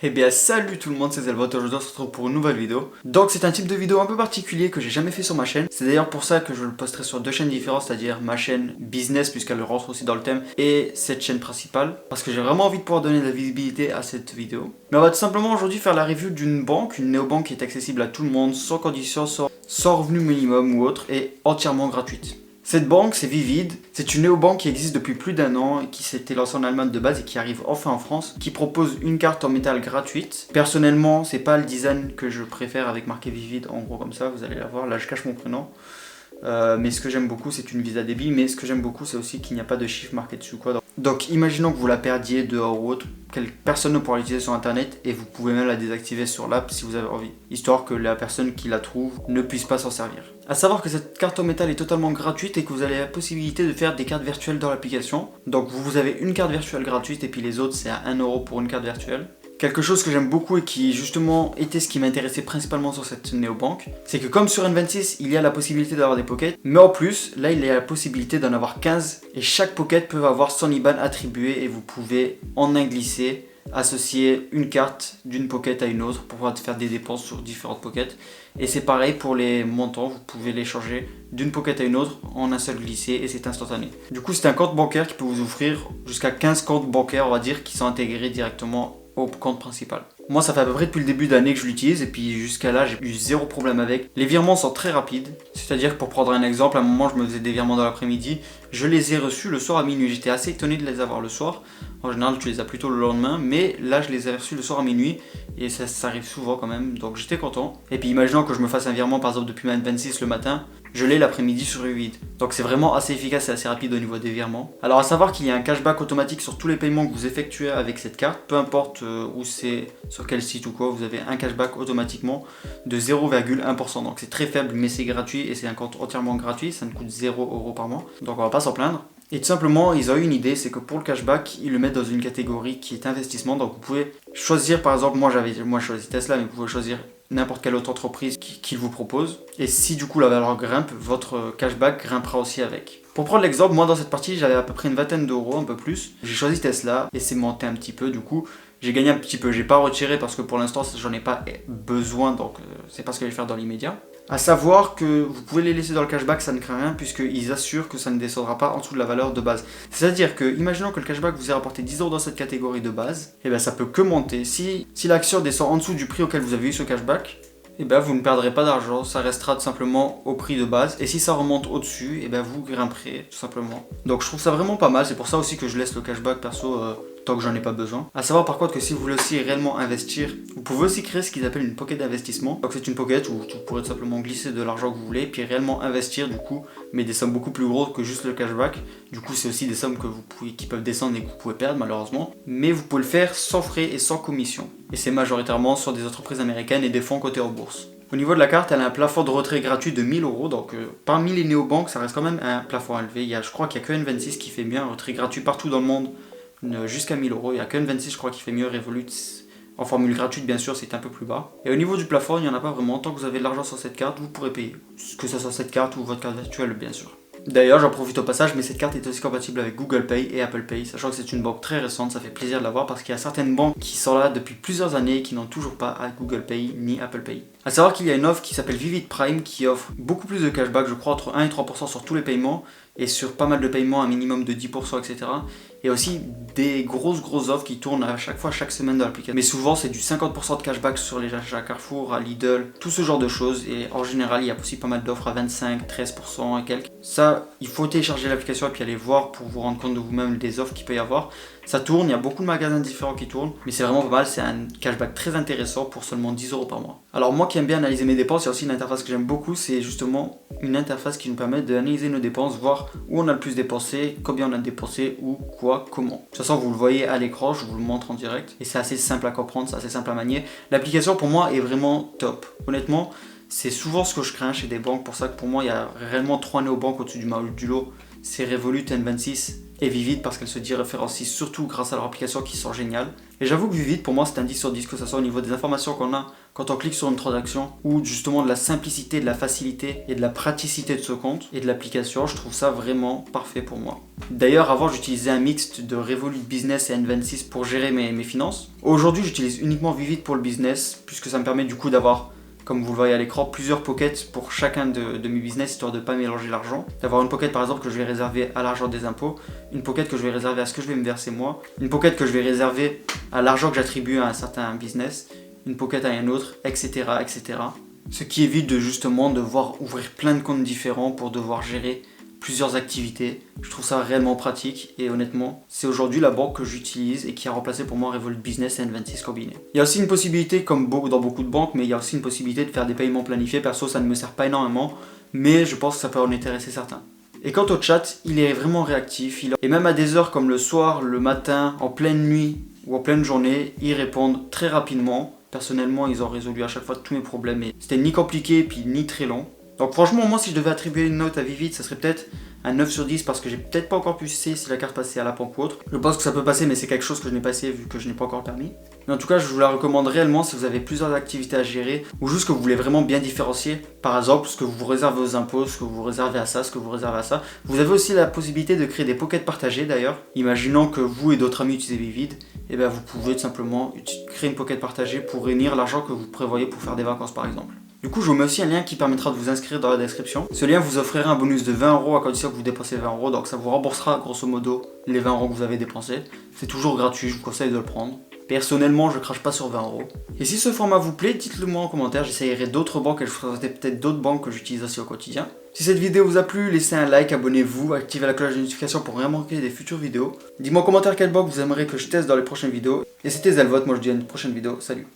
Eh bien salut tout le monde, c'est Zelbot, aujourd'hui on se retrouve pour une nouvelle vidéo. Donc c'est un type de vidéo un peu particulier que j'ai jamais fait sur ma chaîne. C'est d'ailleurs pour ça que je le posterai sur deux chaînes différentes, c'est-à-dire ma chaîne business puisqu'elle rentre aussi dans le thème et cette chaîne principale. Parce que j'ai vraiment envie de pouvoir donner de la visibilité à cette vidéo. Mais on va tout simplement aujourd'hui faire la review d'une banque, une néobanque qui est accessible à tout le monde, sans condition, sans revenu minimum ou autre et entièrement gratuite. Cette banque, c'est Vivid. C'est une néobanque qui existe depuis plus d'un an et qui s'était lancée en Allemagne de base et qui arrive enfin en France, qui propose une carte en métal gratuite. Personnellement, c'est pas le design que je préfère avec marqué Vivid, en gros comme ça, vous allez la voir. Là, je cache mon prénom. Mais ce que j'aime beaucoup, c'est une Visa débit. Mais ce que j'aime beaucoup, c'est aussi qu'il n'y a pas de chiffre marqué dessus, quoi. Donc, imaginons que vous la perdiez dehors ou autre, personne ne pourra l'utiliser sur internet et vous pouvez même la désactiver sur l'app si vous avez envie, histoire que la personne qui la trouve ne puisse pas s'en servir. A savoir que cette carte en métal est totalement gratuite et que vous avez la possibilité de faire des cartes virtuelles dans l'application. Donc, vous avez une carte virtuelle gratuite et puis les autres, c'est à 1€ pour une carte virtuelle. Quelque chose que j'aime beaucoup et qui justement était ce qui m'intéressait principalement sur cette néobanque, c'est que comme sur N26, il y a la possibilité d'avoir des pockets, mais en plus, là il y a la possibilité d'en avoir 15 et chaque pocket peut avoir son IBAN attribué et vous pouvez en un glisser associer une carte d'une pocket à une autre pour pouvoir faire des dépenses sur différentes pockets. Et c'est pareil pour les montants, vous pouvez les changer d'une pocket à une autre en un seul glissé et c'est instantané. Du coup, c'est un compte bancaire qui peut vous offrir jusqu'à 15 comptes bancaires, on va dire, qui sont intégrés directement au compte principal. Moi, ça fait à peu près depuis le début d'année que je l'utilise et puis jusqu'à là, j'ai eu zéro problème avec. Les virements sont très rapides, c'est-à-dire que pour prendre un exemple, à un moment, je me faisais des virements dans l'après-midi, je les ai reçus le soir à minuit. J'étais assez étonné de les avoir le soir. En général, tu les as plutôt le lendemain, mais là, je les ai reçus le soir à minuit et ça arrive souvent quand même, donc j'étais content. Et puis, imaginons que je me fasse un virement par exemple depuis ma N26 le matin, je l'ai l'après-midi sur Vivid. Donc c'est vraiment assez efficace et assez rapide au niveau des virements. Alors à savoir qu'il y a un cashback automatique sur tous les paiements que vous effectuez avec cette carte, peu importe où c'est, sur quel site ou quoi, vous avez un cashback automatiquement de 0,1%. Donc c'est très faible mais c'est gratuit et c'est un compte entièrement gratuit, ça ne coûte 0€ par mois. Donc on va pas s'en plaindre. Et tout simplement, ils ont eu une idée, c'est que pour le cashback, ils le mettent dans une catégorie qui est investissement. Donc vous pouvez choisir, par exemple, moi je choisis Tesla, mais vous pouvez choisir n'importe quelle autre entreprise qu'il vous propose. Et si du coup la valeur grimpe, votre cashback grimpera aussi avec. Pour prendre l'exemple, moi dans cette partie, j'avais à peu près une vingtaine d'euros, un peu plus. J'ai choisi Tesla et c'est monté un petit peu, du coup. J'ai gagné un petit peu, j'ai pas retiré parce que pour l'instant j'en ai pas besoin, donc c'est pas ce que je vais faire dans l'immédiat. A savoir que vous pouvez les laisser dans le cashback, ça ne craint rien puisqu'ils assurent que ça ne descendra pas en dessous de la valeur de base. C'est-à-dire que, imaginons que le cashback vous ait rapporté 10€ dans cette catégorie de base, et bien ça peut que monter. Si l'action descend en dessous du prix auquel vous avez eu ce cashback, et bien vous ne perdrez pas d'argent, ça restera tout simplement au prix de base. Et si ça remonte au-dessus, et bien vous grimperez tout simplement. Donc je trouve ça vraiment pas mal, c'est pour ça aussi que je laisse le cashback perso tant que j'en ai pas besoin. A savoir par contre que si vous voulez aussi réellement investir, vous pouvez aussi créer ce qu'ils appellent une pocket d'investissement. Donc c'est une pocket où vous pourrez tout simplement glisser de l'argent que vous voulez, puis réellement investir du coup, mais des sommes beaucoup plus grosses que juste le cashback. Du coup c'est aussi des sommes que qui peuvent descendre et que vous pouvez perdre malheureusement. Mais vous pouvez le faire sans frais et sans commission. Et c'est majoritairement sur des entreprises américaines et des fonds cotés en bourse. Au niveau de la carte, elle a un plafond de retrait gratuit de 1000€, donc parmi les néobanques, ça reste quand même un plafond élevé. Je crois qu'il n'y a que N26 qui fait mieux un retrait gratuit partout dans le monde, jusqu'à 1000€. Il n'y a que N26, je crois, qui fait mieux. Revolut, en formule gratuite, bien sûr, c'est un peu plus bas. Et au niveau du plafond, il n'y en a pas vraiment. Tant que vous avez de l'argent sur cette carte, vous pourrez payer. Que ce soit cette carte ou votre carte virtuelle, bien sûr. D'ailleurs, j'en profite au passage, mais cette carte est aussi compatible avec Google Pay et Apple Pay, sachant que c'est une banque très récente, ça fait plaisir de l'avoir parce qu'il y a certaines banques qui sont là depuis plusieurs années et qui n'ont toujours pas Google Pay ni Apple Pay. A savoir qu'il y a une offre qui s'appelle Vivid Prime qui offre beaucoup plus de cashback, je crois entre 1 et 3% sur tous les paiements et sur pas mal de paiements, un minimum de 10%, etc. Et aussi des grosses offres qui tournent à chaque fois, chaque semaine dans l'application. Mais souvent c'est du 50% de cashback sur les achats à Carrefour, à Lidl, tout ce genre de choses. Et en général il y a aussi pas mal d'offres à 25, 13% et quelques. Ça, il faut télécharger l'application et puis aller voir pour vous rendre compte de vous-même des offres qu'il peut y avoir. Ça tourne, il y a beaucoup de magasins différents qui tournent, mais c'est vraiment pas mal, c'est un cashback très intéressant pour seulement 10€ par mois. Alors moi qui aime bien analyser mes dépenses, il y a aussi une interface que j'aime beaucoup, c'est justement une interface qui nous permet d'analyser nos dépenses, voir où on a le plus dépensé, combien on a dépensé, où, quoi, comment. De toute façon vous le voyez à l'écran, je vous le montre en direct, et c'est assez simple à comprendre, c'est assez simple à manier. L'application pour moi est vraiment top, honnêtement. C'est souvent ce que je crains chez des banques, pour ça que pour moi il y a réellement 3 néobanques au-dessus du lot. c'est Revolut, N26 et Vivid parce qu'elles se différencient surtout grâce à leur application qui sont géniales. Et j'avoue que Vivid pour moi c'est un 10 sur 10, que ce soit au niveau des informations qu'on a quand on clique sur une transaction ou justement de la simplicité, de la facilité et de la praticité de ce compte et de l'application. Je trouve ça vraiment parfait pour moi. D'ailleurs avant j'utilisais un mix de Revolut Business et N26 pour gérer mes finances. Aujourd'hui j'utilise uniquement Vivid pour le business puisque ça me permet du coup d'avoir, comme vous le voyez à l'écran, plusieurs pockets pour chacun de mes business, histoire de ne pas mélanger l'argent. D'avoir une pocket par exemple que je vais réserver à l'argent des impôts, une pocket que je vais réserver à ce que je vais me verser moi, une pocket que je vais réserver à l'argent que j'attribue à un certain business, une pocket à un autre, etc. etc. Ce qui évite de justement devoir ouvrir plein de comptes différents pour devoir gérer plusieurs activités. Je trouve ça réellement pratique et honnêtement, c'est aujourd'hui la banque que j'utilise et qui a remplacé pour moi Revolut Business et N26 combinés. Il y a aussi une possibilité, comme dans beaucoup de banques, mais il y a aussi une possibilité de faire des paiements planifiés. Perso, ça ne me sert pas énormément, mais je pense que ça peut en intéresser certains. Et quant au chat, il est vraiment réactif. Et même à des heures comme le soir, le matin, en pleine nuit ou en pleine journée, ils répondent très rapidement. Personnellement, ils ont résolu à chaque fois tous mes problèmes et c'était ni compliqué puis ni très long. Donc franchement, moi si je devais attribuer une note à Vivid, ça serait peut-être un 9 sur 10 parce que j'ai peut-être pas encore pu essayer si la carte passait à la pompe ou autre. Je pense que ça peut passer mais c'est quelque chose que je n'ai pas essayé vu que je n'ai pas encore le permis. Mais en tout cas, je vous la recommande réellement si vous avez plusieurs activités à gérer ou juste que vous voulez vraiment bien différencier. Par exemple, ce que vous réservez aux impôts, ce que vous réservez à ça, ce que vous réservez à ça. Vous avez aussi la possibilité de créer des pockets partagés d'ailleurs. Imaginons que vous et d'autres amis utilisez Vivid, et bien vous pouvez tout simplement créer une pocket partagée pour réunir l'argent que vous prévoyez pour faire des vacances par exemple. Du coup, je vous mets aussi un lien qui permettra de vous inscrire dans la description. Ce lien vous offrira un bonus de 20 € à condition que vous dépensez 20 €. Donc ça vous remboursera grosso modo les 20 € que vous avez dépensés. C'est toujours gratuit, je vous conseille de le prendre. Personnellement, je crache pas sur 20 €. Et si ce format vous plaît, dites-le moi en commentaire. J'essayerai d'autres banques et je ferai peut-être d'autres banques que j'utilise aussi au quotidien. Si cette vidéo vous a plu, laissez un like, abonnez-vous, activez la cloche de notification pour rien manquer des futures vidéos. Dites-moi en commentaire quelle banque vous aimeriez que je teste dans les prochaines vidéos. Et c'était Zelvote, moi je vous dis à une prochaine vidéo. Salut.